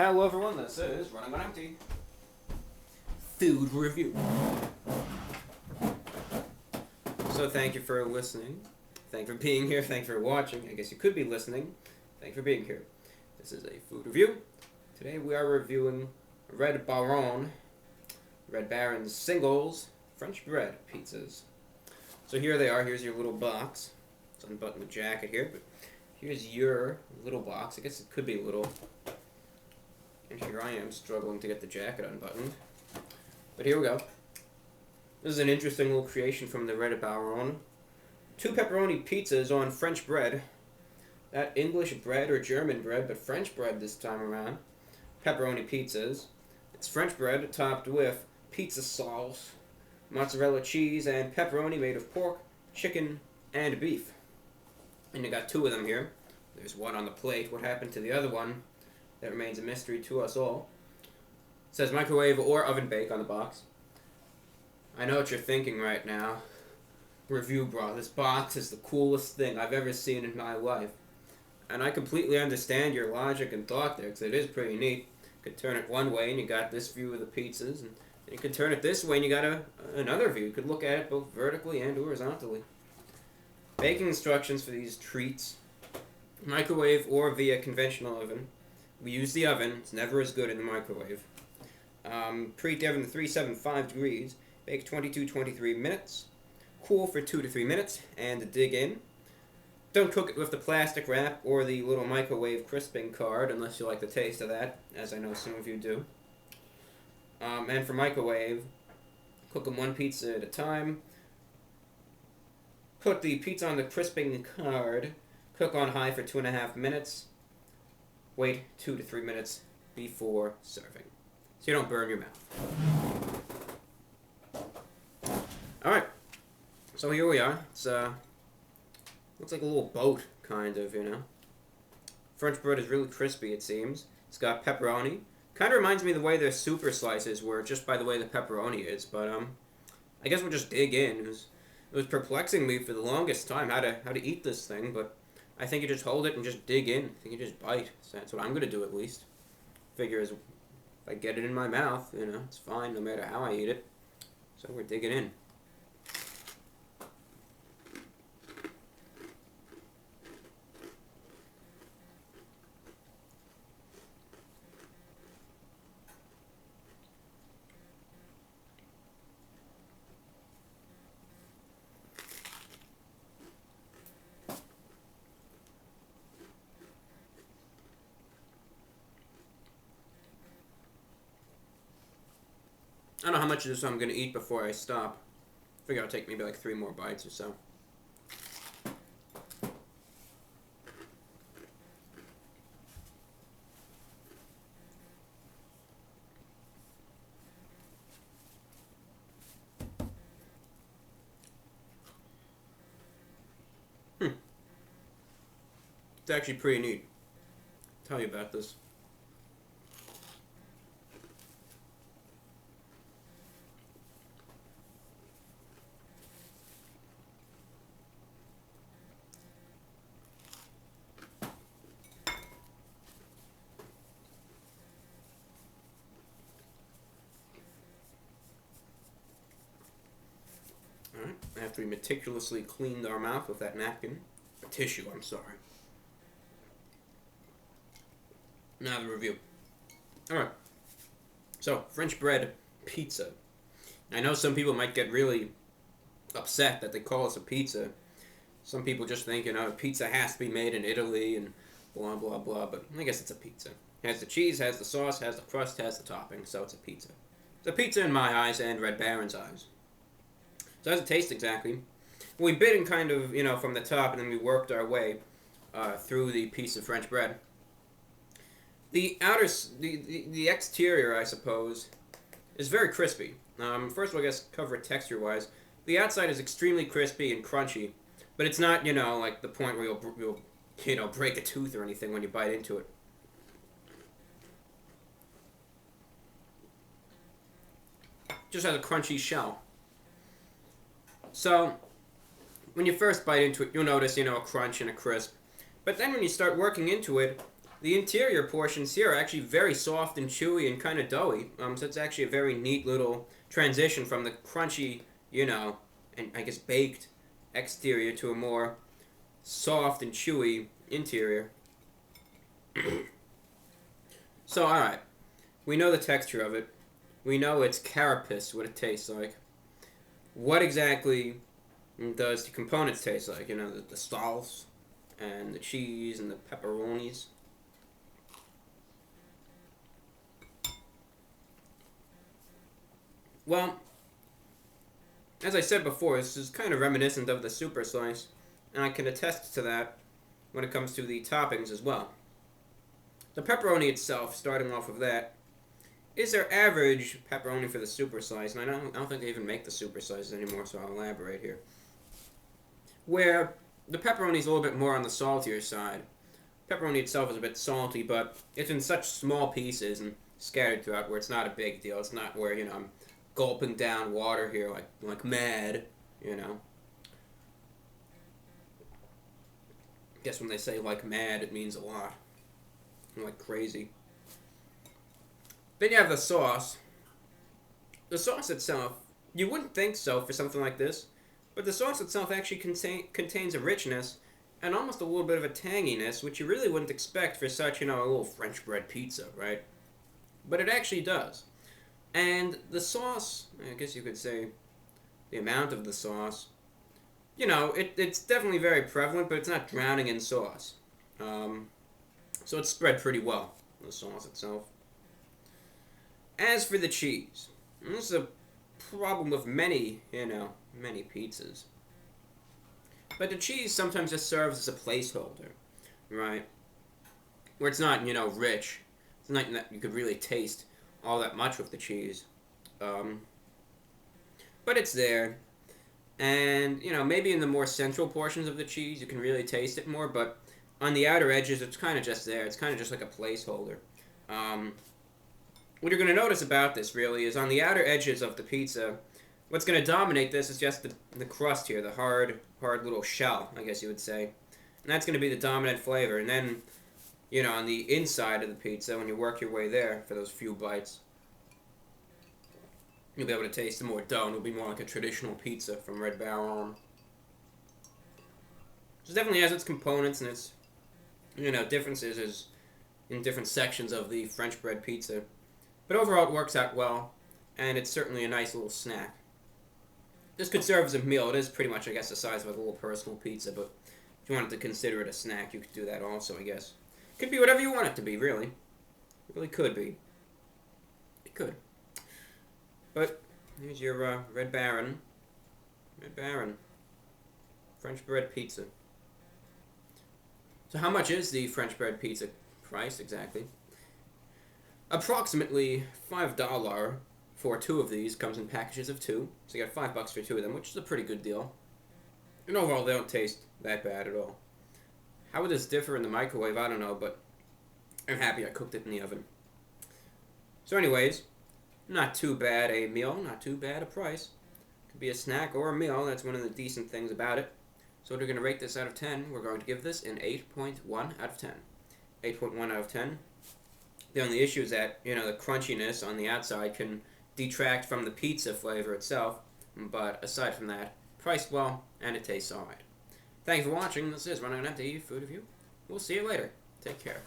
Hello everyone, this is Running on Empty Food Review. So thank you for listening. Thank you for being here. Thank you for watching. I guess you could be listening. Thank you for being here. This is a food review. Today we are reviewing Red Baron's singles French bread pizzas. So here they are. Here's your little box. Let's unbutton the jacket here, but here's your little box. I guess it could be little. And here I am struggling to get the jacket unbuttoned. But here we go. This is an interesting little creation from the Red Baron. 2 pepperoni pizzas on French bread. Not English bread or German bread, but French bread this time around. Pepperoni pizzas. It's French bread topped with pizza sauce, mozzarella cheese, and pepperoni made of pork, chicken, and beef. And you got 2 of them here. There's one on the plate. What happened to the other one? That remains a mystery to us all. It says microwave or oven bake on the box. I know what you're thinking right now. Review bro, this box is the coolest thing I've ever seen in my life. And I completely understand your logic and thought there, because it is pretty neat. You could turn it one way and you got this view of the pizzas, and you could turn it this way and you got another view. You could look at it both vertically and horizontally. Baking instructions for these treats. Microwave or via conventional oven. We use the oven. It's never as good in the microwave. Preheat the oven to 375 degrees. Bake 22-23 minutes. Cool for 2 to 3 minutes. And dig in. Don't cook it with the plastic wrap or the little microwave crisping card unless you like the taste of that, as I know some of you do. And for microwave, cook them 1 pizza at a time. Put the pizza on the crisping card. Cook on high for 2.5 minutes. Wait 2 to 3 minutes before serving, so you don't burn your mouth. Alright, so here we are. It's looks like a little boat, kind of, you know. French bread is really crispy, it seems. It's got pepperoni. Kind of reminds me of the way their super slices were, just by the way the pepperoni is, but I guess we'll just dig in. It was perplexing me for the longest time how to eat this thing, but I think you just hold it and just dig in. I think you just bite. So that's what I'm going to do at least. Figure is, if I get it in my mouth, you know, it's fine no matter how I eat it. So we're digging in. I don't know how much of this I'm going to eat before I stop. I figure it'll take maybe like 3 more bites or so. It's actually pretty neat. I'll tell you about this. Alright, after we meticulously cleaned our mouth with that napkin, tissue, I'm sorry. Now the review. Alright, so French bread pizza. I know some people might get really upset that they call us a pizza. Some people just think, you know, pizza has to be made in Italy and blah, blah, blah, but I guess it's a pizza. It has the cheese, has the sauce, has the crust, has the topping, so it's a pizza. It's a pizza in my eyes and Red Baron's eyes. So how does it taste exactly? We bit in kind of, you know, from the top, and then we worked our way through the piece of French bread. The exterior, I suppose, is very crispy. First of all, I guess cover it texture-wise. The outside is extremely crispy and crunchy, but it's not, you know, like the point where you'll you know, break a tooth or anything when you bite into it. Just has a crunchy shell. So, when you first bite into it, you'll notice, you know, a crunch and a crisp. But then when you start working into it, the interior portions here are actually very soft and chewy and kind of doughy. So it's actually a very neat little transition from the crunchy, and I guess baked exterior to a more soft and chewy interior. So, alright. We know the texture of it. We know it's carapace, what it tastes like. What exactly does the components taste like? The sauce and the cheese and the pepperonis. Well, as I said before, this is kind of reminiscent of the super slice, and I can attest to that when it comes to the toppings as well. The pepperoni itself, starting off of that, is their average pepperoni for the super slice, and I don't think they even make the super slices anymore, so I'll elaborate here. Where the pepperoni is a little bit more on the saltier side. Pepperoni itself is a bit salty, but it's in such small pieces and scattered throughout where it's not a big deal. It's not where, I'm gulping down water here like mad, Guess when they say like mad, it means a lot. Like crazy. Then you have the sauce. The sauce itself, you wouldn't think so for something like this, but the sauce itself actually contains a richness and almost a little bit of a tanginess, which you really wouldn't expect for such, a little French bread pizza, right? But it actually does. And the sauce, I guess you could say the amount of the sauce, it's definitely very prevalent, but it's not drowning in sauce. So it's spread pretty well, the sauce itself. As for the cheese, this is a problem with many pizzas. But the cheese sometimes just serves as a placeholder, right? Where it's not, rich. It's not that you could really taste all that much with the cheese. But it's there. And, maybe in the more central portions of the cheese, you can really taste it more, but on the outer edges, it's kind of just there. It's kind of just like a placeholder. What you're going to notice about this, really, is on the outer edges of the pizza, what's going to dominate this is just the crust here, the hard little shell, I guess you would say. And that's going to be the dominant flavor. And then, on the inside of the pizza, when you work your way there for those few bites, you'll be able to taste the more dough, and it'll be more like a traditional pizza from Red Baron. So it definitely has its components and its, differences is in different sections of the French bread pizza. But overall, it works out well, and it's certainly a nice little snack. This could serve as a meal. It is pretty much, I guess, the size of a little personal pizza, but if you wanted to consider it a snack, you could do that also, I guess. Could be whatever you want it to be, really. It really could be. It could. But here's your Red Baron. Red Baron. French bread pizza. So how much is the French bread pizza price exactly? Approximately $5 for two of these. Comes in packages of two. So you got $5 for two of them, which is a pretty good deal. And overall, they don't taste that bad at all. How would this differ in the microwave? I don't know, but I'm happy I cooked it in the oven. So anyways, not too bad a meal, not too bad a price. Could be a snack or a meal. That's one of the decent things about it. So we're going to rate this out of 10. We're going to give this an 8.1 out of 10. 8.1 out of 10. The only issue is that, the crunchiness on the outside can detract from the pizza flavor itself. But aside from that, priced well, and it tastes alright. Thanks for watching. This is Running on Empty Food Review. We'll see you later. Take care.